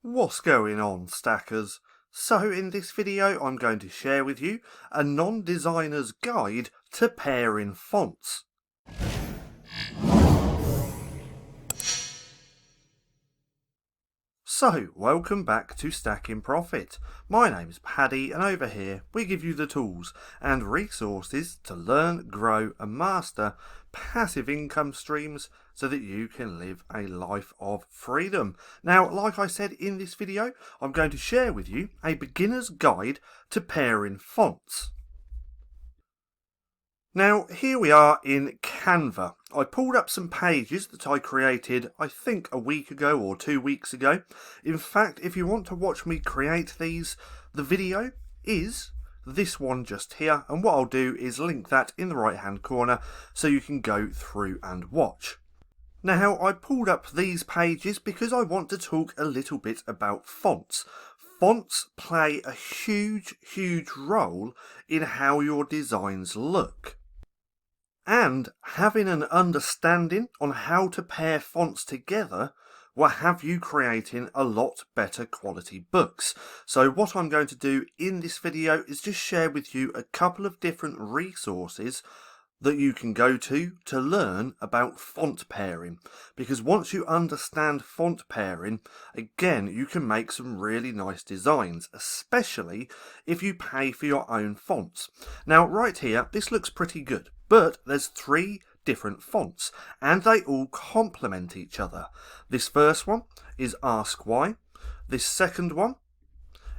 What's going on, stackers? So in this video I'm going to share with you a non-designer's guide to pairing fonts. So, welcome back to Stacking Profit. My name's Paddy and over here we give you the tools and resources to learn, grow and master passive income streams so that you can live a life of freedom. Now, like I said in this video, I'm going to share with you a beginner's guide to pairing fonts. Now, here we are in Canva. I pulled up some pages that I created, I think a week ago or 2 weeks ago. In fact, if you want to watch me create these, the video is this one just here. And what I'll do is link that in the right hand corner so you can go through and watch. Now, I pulled up these pages because I want to talk a little bit about fonts. Fonts play a huge role in how your designs look. And having an understanding on how to pair fonts together will have you creating a lot better quality books. So what I'm going to do in this video is just share with you a couple of different resources that you can go to learn about font pairing, because once you understand font pairing, again, you can make some really nice designs, especially if you pay for your own fonts. Now right here, this looks pretty good, but there's 3 different fonts and they all complement each other. This first one is Ask Why. This second one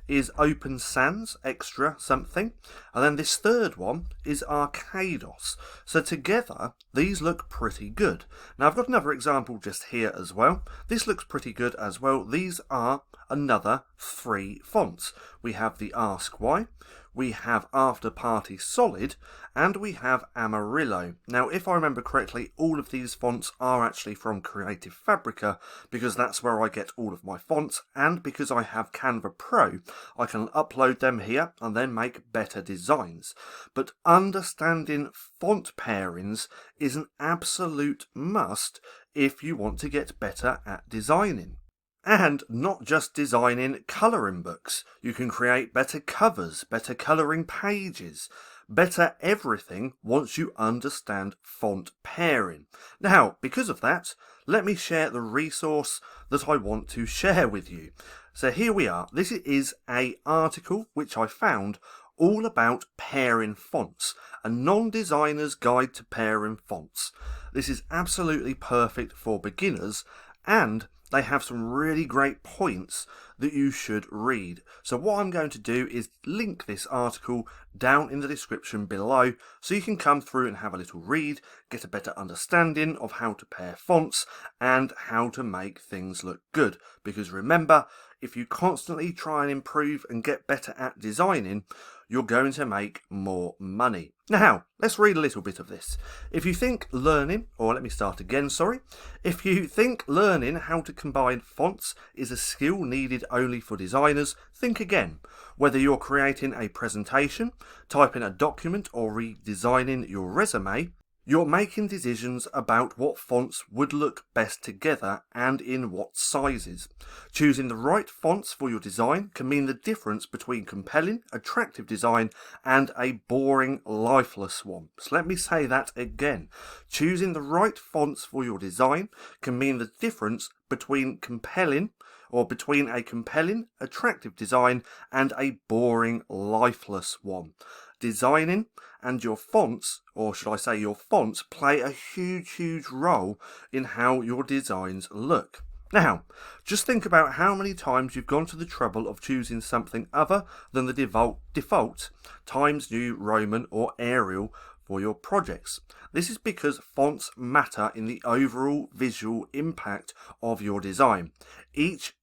is Open Sans Extra something, and then this third one is Arcados. So together these look pretty good. Now I've got another example just here as well. This looks pretty good as well. These are another 3 fonts. We have the Ask Why, we have After Party Solid, and we have Amarillo. Now if I remember correctly, all of these fonts are actually from Creative Fabrica, because that's where I get all of my fonts, and because I have Canva Pro, I can upload them here and then make better designs. But understanding font pairings is an absolute must if you want to get better at designing. And not just designing colouring books. You can create better covers, better colouring pages, better everything once you understand font pairing. Now, because of that, let me share the resource that I want to share with you. So here we are. This is an article which I found all about pairing fonts, a non-designer's guide to pairing fonts. This is absolutely perfect for beginners, and they have some really great points that you should read. So what I'm going to do is link this article down in the description below so you can come through and have a little read, get a better understanding of how to pair fonts and how to make things look good. Because remember, if you constantly try and improve and get better at designing, you're going to make more money. Now, let's read a little bit of this. If you think learning, or let me start again, sorry. If you think learning how to combine fonts is a skill needed only for designers, think again. Whether you're creating a presentation, typing a document, or redesigning your resume, you're making decisions about what fonts would look best together and in what sizes. Choosing the right fonts for your design can mean the difference between compelling, attractive design and a boring, lifeless one. So let me say that again. Choosing the right fonts for your design can mean the difference between a compelling, attractive design and a boring, lifeless one. Designing and your fonts, or should I say your fonts, play a huge role in how your designs look. Now, just think about how many times you've gone to the trouble of choosing something other than the default Times New Roman or Arial for your projects. This is because fonts matter in the overall visual impact of your design. Each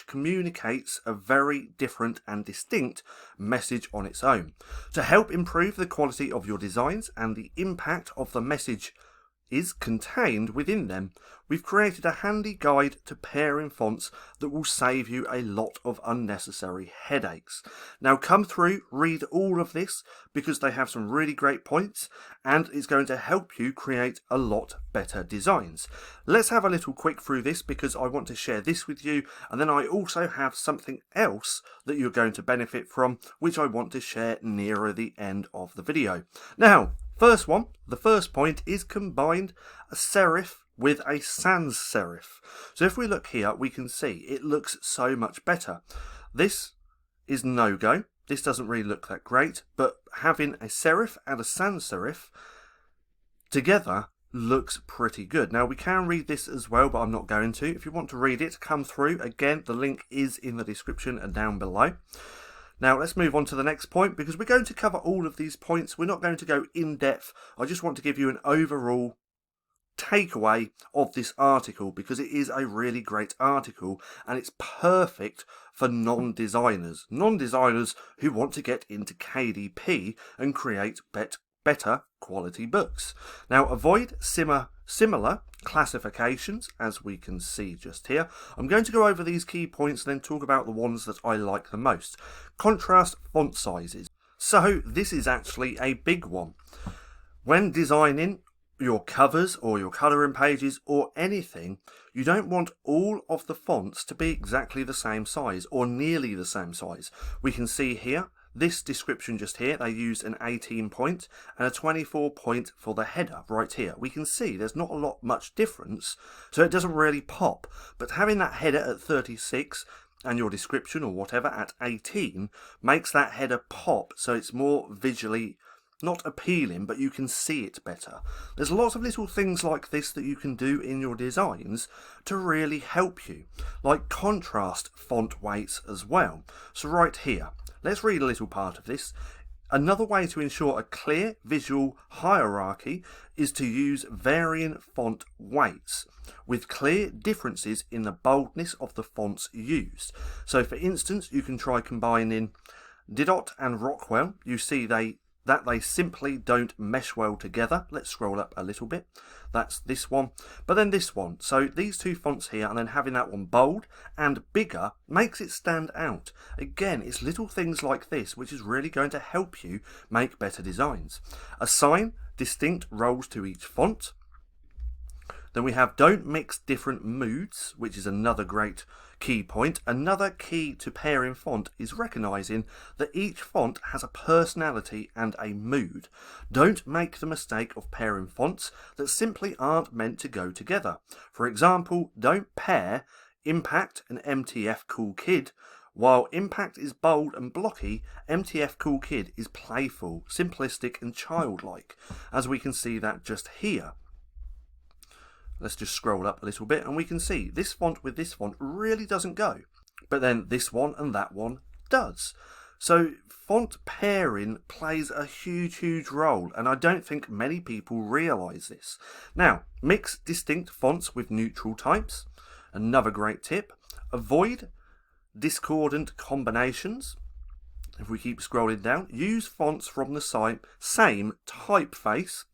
communicates a very different and distinct message on its own. To help improve the quality of your designs and the impact of the message is contained within them. We've created a handy guide to pairing fonts that will save you a lot of unnecessary headaches. Now come through, read all of this because they have some really great points and it's going to help you create a lot better designs. Let's have a little quick through this because I want to share this with you, and then I also have something else that you're going to benefit from which I want to share nearer the end of the video. Now, first one, the first point is combined a serif with a sans serif. So if we look here, we can see it looks so much better. This is no-go. This doesn't really look that great, but having a serif and a sans serif together looks pretty good. Now we can read this as well, but I'm not going to. If you want to read it, come through. Again, the link is in the description and down below. Now let's move on to the next point because we're going to cover all of these points. We're not going to go in depth. I just want to give you an overall takeaway of this article because it is a really great article and it's perfect for non-designers who want to get into KDP and create better quality books. Now avoid similar classifications, as we can see just here. I'm going to go over these key points and then talk about the ones that I like the most. Contrast font sizes. So this is actually a big one. When designing your covers or your colouring pages or anything, you don't want all of the fonts to be exactly the same size or nearly the same size. We can see here, this description just here, they used an 18 point and a 24 point for the header right here. We can see there's not much difference, so it doesn't really pop. But having that header at 36 and your description or whatever at 18 makes that header pop, so it's more visually not appealing, but you can see it better. There's lots of little things like this that you can do in your designs to really help you, like contrast font weights as well. So right here, let's read a little part of this. Another way to ensure a clear visual hierarchy is to use varying font weights with clear differences in the boldness of the fonts used. So for instance, you can try combining Didot and Rockwell. You see they simply don't mesh well together. Let's scroll up a little bit. That's this one, but then this one. So these two fonts here and then having that one bold and bigger makes it stand out. Again, it's little things like this which is really going to help you make better designs. Assign distinct roles to each font. Then we have don't mix different moods, which is another great key point. Another key to pairing font is recognizing that each font has a personality and a mood. Don't make the mistake of pairing fonts that simply aren't meant to go together. For example, don't pair Impact and MTF Cool Kid. While Impact is bold and blocky, MTF Cool Kid is playful, simplistic and childlike, as we can see that just here. Let's just scroll up a little bit and we can see this font with this font really doesn't go. But then this one and that one does. So font pairing plays a huge role and I don't think many people realise this. Now, mix distinct fonts with neutral types. Another great tip. Avoid discordant combinations. If we keep scrolling down, use fonts from the same typeface.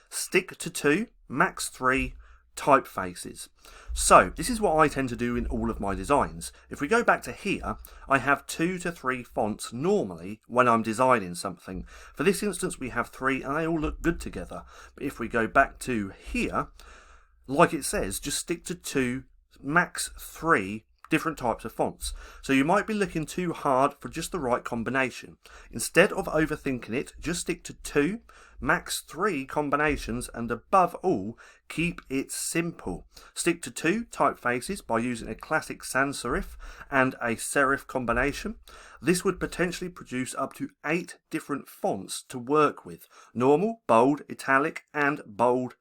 Stick to 2, max 3 typefaces. So this is what I tend to do in all of my designs. If we go back to here, I have 2 to 3 fonts normally when I'm designing something. For this instance we have 3 and they all look good together. But if we go back to here, like it says, just stick to 2, max 3 different types of fonts. So you might be looking too hard for just the right combination. Instead of overthinking it, just stick to 2, max 3 combinations, and above all, keep it simple. Stick to 2 typefaces by using a classic sans serif and a serif combination. This would potentially produce up to 8 different fonts to work with. Normal, bold, italic, and bold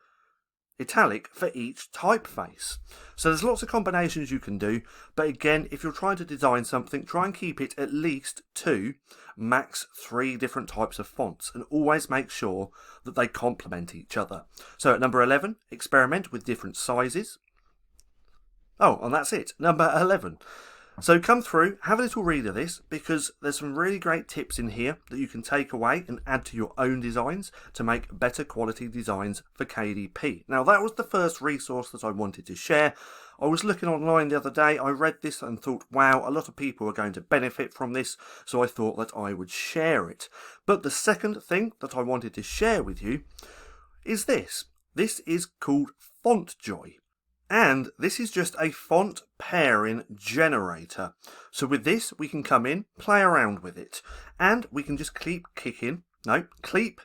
italic for each typeface. So there's lots of combinations you can do, but again, if you're trying to design something, try and keep it at least 2, max 3 different types of fonts, and always make sure that they complement each other. So at number 11, experiment with different sizes. Oh, and that's it. Number 11. So come through, have a little read of this, because there's some really great tips in here that you can take away and add to your own designs to make better quality designs for KDP. Now that was the first resource that I wanted to share. I was looking online the other day, I read this and thought, wow, a lot of people are going to benefit from this, so I thought that I would share it. But the second thing that I wanted to share with you is this. This is called FontJoy. And this is just a font pairing generator. So with this, we can come in, play around with it, and we can just keep kicking. No, keep.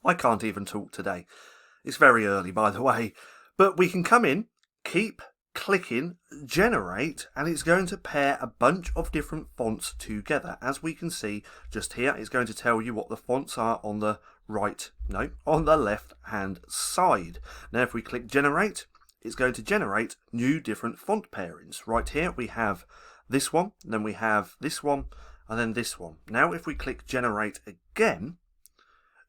I can't even talk today. It's very early, by the way. But we can come in, keep clicking, generate, and it's going to pair a bunch of different fonts together. As we can see just here, it's going to tell you what the fonts are on the on the left hand side. Now if we click generate, it's going to generate new different font pairings. Right here we have this one, then we have this one, and then this one. Now if we click generate again,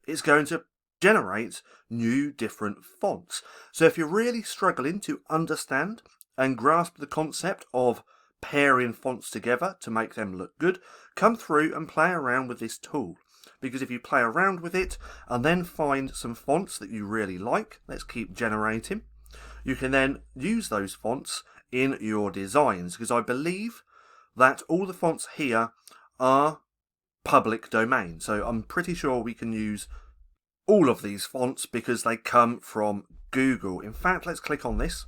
it's going to generate new different fonts. So if you're really struggling to understand and grasp the concept of pairing fonts together to make them look good, come through and play around with this tool. Because if you play around with it and then find some fonts that you really like, let's keep generating, you can then use those fonts in your designs, because I believe that all the fonts here are public domain. So I'm pretty sure we can use all of these fonts because they come from Google. In fact, let's click on this.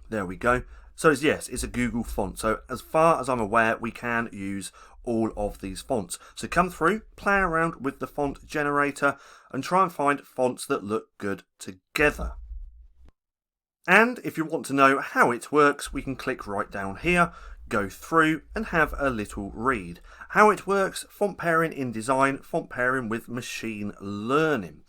There we go. So yes, it's a Google font. So as far as I'm aware, we can use all of these fonts. So come through, play around with the font generator and try and find fonts that look good together. And if you want to know how it works, we can click right down here, go through and have a little read. How it works, font pairing in design, font pairing with machine learning.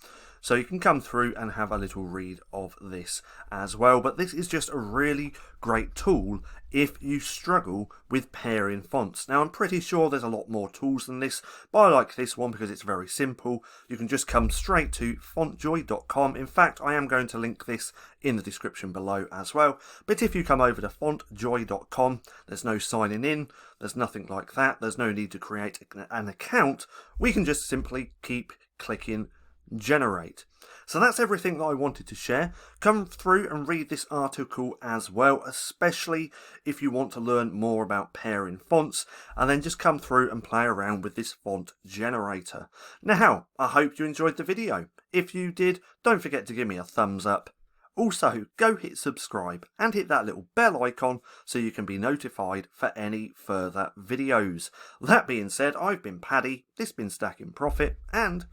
So you can come through and have a little read of this as well. But this is just a really great tool if you struggle with pairing fonts. Now I'm pretty sure there's a lot more tools than this, but I like this one because it's very simple. You can just come straight to fontjoy.com. In fact, I am going to link this in the description below as well. But if you come over to fontjoy.com, there's no signing in, there's nothing like that. There's no need to create an account. We can just simply keep clicking generate. So that's everything that I wanted to share. Come through and read this article as well, especially if you want to learn more about pairing fonts, and then just come through and play around with this font generator. Now, I hope you enjoyed the video. If you did, don't forget to give me a thumbs up. Also, go hit subscribe and hit that little bell icon so you can be notified for any further videos. That being said, I've been Paddy, this has been Stacking Profit, and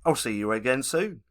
I'll see you again soon.